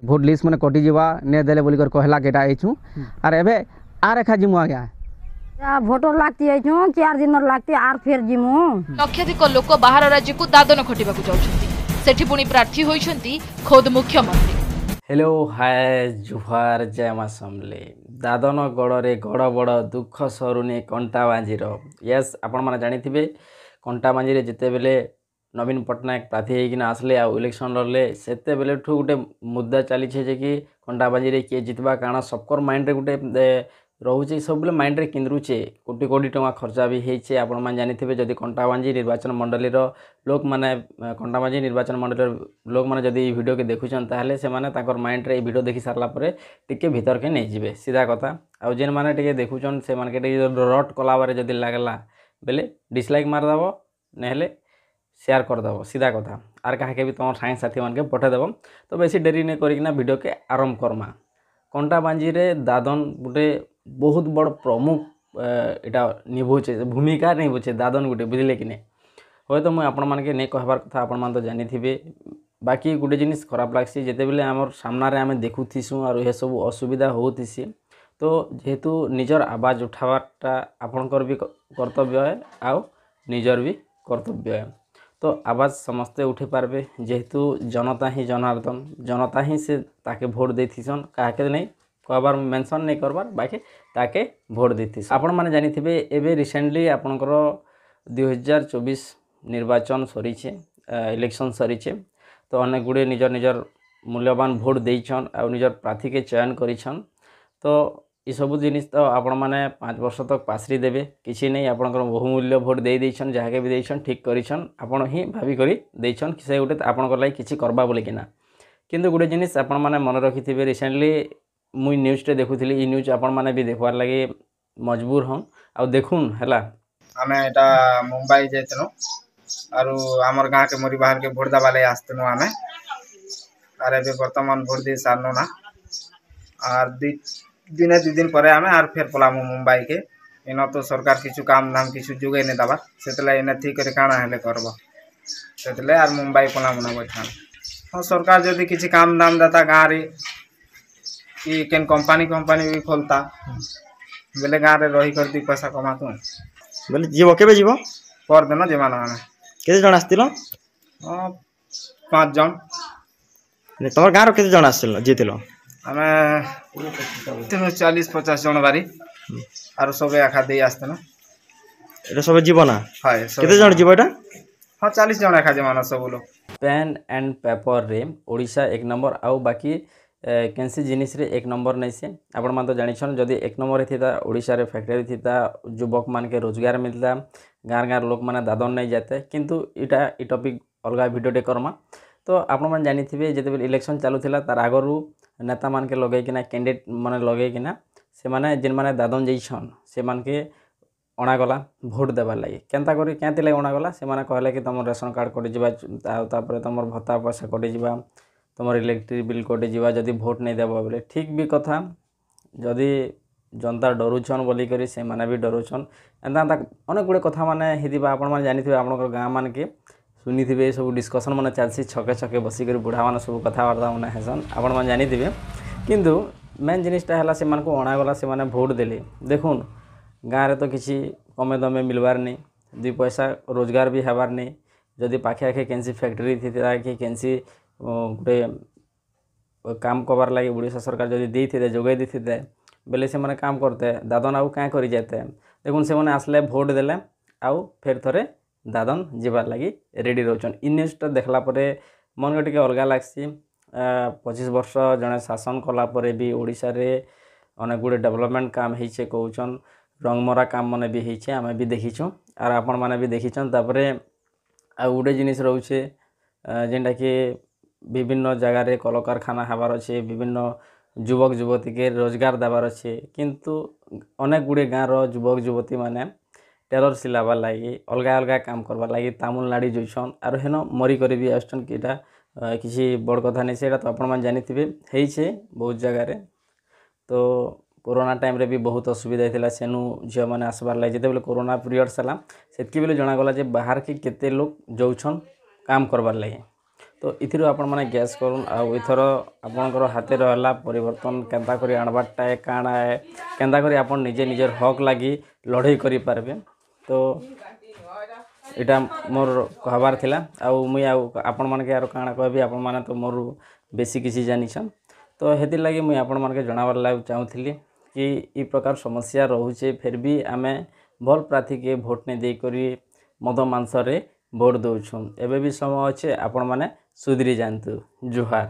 Vote list मैंने कटिजा ने देले बोलिकर कहला केटा आईछु आर एबे आर एखा जिमु आज्ञा भोटर लागती आईछु 4 दिन लागती आर फेर जिमु लक्षाधिक लोक बाहर राज्य को दादन खटिबाकू जाउछन्ती सेठी पुणी प्रार्थी होइछन्ती खोद मुख्यमंत्री। हेलो हाय जुहार जय मां समले दादन गड़े गड़ बड़ दुख सरुनी कंटा बांजीर यस आपण मैंने जानी कंटा बांजी जिते बेले नवीन पट्टनायक प्रार्थी होकिना आसले आ इलेक्शन लड़ले सेते बेले ठू गोटे मुद्दा चली कि कंटा बांजी किए जितवा कारण सबकर माइंड रे गोटे रोचे सब माइंड रे किंद्रुचे कोटी कोटी टंका खर्चा भी होइछे। आपण माने जानिथिबे जदि कंटा बांजी निर्वाचन मंडली लोक माने कंटा बांजी निर्वाचन मंडली लोक माने जदि वीडियो के देखुछन ताहले से माने ताकर माइंड रे वीडियो देखि सारला परे टिके भीतर के नै जिवे सीधा कथा आ जेन माने टिके देखुछन से माने के टिके रट कला बारे जदि लागला बेले डिसलाइक मार दबो नेहले शेयर कर दबो सीधा कथा आर काहे के भी तुम साइंस साथी मान के पठे देबो। तो बेसी देरी नै करिकना वीडियो के आरंभ करमा। कंटा बांजी रे दादन गोटे बहुत बड़ प्रमुख एटा निभुचे भूमिका निभुचे दादन गोटे बुझले कि नहीं हे तो मुझे आपण मान के नहीं कहबार कथा आपण मान तो जानी थे। बाकी गोटे जिनिस खराब लागसी जेते बेले आमर सामना रे आमे देखुथिसु और ये सब असुविधा होतिसी तो जेहेतु निजर आवाज उठावाटा आपणकर भी कर्तव्य है आउ निजर भी कर्तव्य है। तो आवाज समस्ते उठे पारबे जेहेतु जनता ही जनार्दन जनता ही से ताके भोट देथिसन काहे नहीं कहबार मेंशन नहीं करबार बाकी ताके भोट देथि आपण माने जानि थिबे एबे रिसेंटली आपनकर 2024 निर्वाचन सरीछे इलेक्शन सरीछे तो अनेक गुडे निजर निजर मूल्यवान भोट देइछन आ निजर प्रार्थी के चयन करिछन। तो ई सब जिनिस तो आपण माने 5 वर्ष तक पासरी देबे किछि नहीं आपनकर बहुमूल्य भोट दे देइछन जहा के भी देइछन ठीक करिछन आपण ही भाभी करी देइछन कि से गुटे आपनकर लाई किछि करबा बोले किना। किंतु गुटे जिनिस आपण माने मन रखिथिबे रिसेंटली मुई न्यूज टे देखुथिली ई न्यूज आपण माने भी देखबार लागि मजबूर हन आ देखुन हैला आमे एटा मुंबई जेतनो आरो हमर गां के मोरी बाहर के भोट दबा ले आस्तनो आमे आरे बे वर्तमान भोट दे सारनो ना आर दिने 2 दिन परे आमे आर फेर पलामु मुंबई के इनो तो सरकार किछु काम नाम किछु जुगे ने दबा सेतले इने ठीक करे काना हेले करबो सेतले आर मुंबई पलामु ना बैठान हां सरकार जदी किछु काम नाम दाता गां रे कि केन कंपनी भी खोलता बेले गां रे रही कर दी पैसा कमा तू बोले जीवो केबे जीवो पर देना जमाना में केते जण आस्तिलो 5 जण ने तोर गां रो केते जण आस्तिलो जीतिलो हमें 40-50 जण बारी आरो सबे आखा दे आस्ते ना एटा सब जीवना हाय केते जण जीवो एटा हां 40 जण आखा जमाना सब लोग पेन एंड पेपर रे ओडिशा 1 नंबर आउ बाकी कैंसी जिनिस रे 1 नंबर नहीं से आपण मान तो जानिछन जदि 1 नंबर थिता ओडिशा रे फैक्ट्री थिता युवक मान के रोजगार मिलता गार गार लोक माने दादन नहीं जाते किंतु इटा ई टॉपिक अलगा वीडियो टे करमा। तो आपण मान जानि थिबे जेते बेले इलेक्शन चालू थिला तार आगरु नेता मान के लगे किना कैंडिडेट माने लगे किना से माने जिन माने दादन जइछन से मान के अणा गला भोट देबार लागि केनता करी केंति लागि अणा गला से माने कहले कि तमर रेशन कार्ड कटि जिबा तापर तमर भत्ता पैसा कटि जिबा तुम इलेक्ट्रिक बिल कटि जावा जदि भोट नहीं देव बोले ठीक भी कथा जदि जनता डरुछन बोलिक से माने भी डरुछन एंता अनेक गुड़े कथा माने हिदिबा आपण माने जानिथिबे आपनकर गाँ मान के सुनिथिबे सब डिस्कशन माने चलसी छके छके बसिक बुढ़ा माने सब कथबार्ता माने हेसन आपण माने जानिथिबे किंतु मेन जिनिसटा हला से मान को अणा गला से माने भोट देले देखुन गाँ रे तो किछि कमे दमे मिलबार नहीं 2 पैसा रोजगार भी हेबार नहीं जदि पाखे आखे केनसी फैक्ट्री थिता कि केनसी गोटे काम करबार लगे ओडिशा सरकार जदि देते जोगे देते बेले से माने काम करते दादन आउ क्या कर जाते देखुन से माने आसले भोट देले आउ फेर थरे दादन जीवार लगी रेडी रोचन इ न्यूज़टा देखला परे मन के टिके अलगा लागसी 25 वर्ष जने शासन कला परे भी ओडिशा रे अनेक गुड़े डेवलपमेंट काम होइछे कहउछन रंगमरा काम माने भी होइछे आमे भी देखिछु और आपण माने भी देखिछन तापरे आ गुड़े जिनिस रहउछे जेंटा कि विभिन्न जगार रे कलकारखाना हबार अच्छे विभिन्न युवक युवती के रोजगार देवार अच्छे किंतु अनेक गुड़े गाँव युवक युवती माने टेलर सिलाबार लगी अलग अलग काम करबार लगी तमिलनाडु जाइछन और हेन मरिक भी आसन कि किसी बड़ कथा नहीं से तो आपण मैंने जानी है बहुत जगार। तो कोरोना टाइम रे भी बहुत असुविधा होता सेनु झील मैंने आसबार लगे जिते कोरोना पीरियड सारा से बेले जनागला जे बाहर के केते लोग जाऊन काम करबार लगे तो इथिरो आपण माने गैस करूँ आउ इथर आपणकर हाथ रहा परिवर्तन केंता करी आनबारटा है काଣା है केंता करी आपण निजे निजर हक लगी लड़ाई करि पारबे। तो इटा मोर कहबार थिला आउ मुई आउ आपण मानके यार काଣା कहबी आपण माने तो मोर बेसी किसी जानिछन। तो हेति लगी मुई आपण मानके जणावर लाग चाहूथिली कि ई प्रकार समस्या रहुचे फिर भी आमे भल प्रार्थी के भोट ने दे करी मद मांस रे भोट दउछु एबे भी समय अच्छे आपण माने सुधरी जानतु जुहार।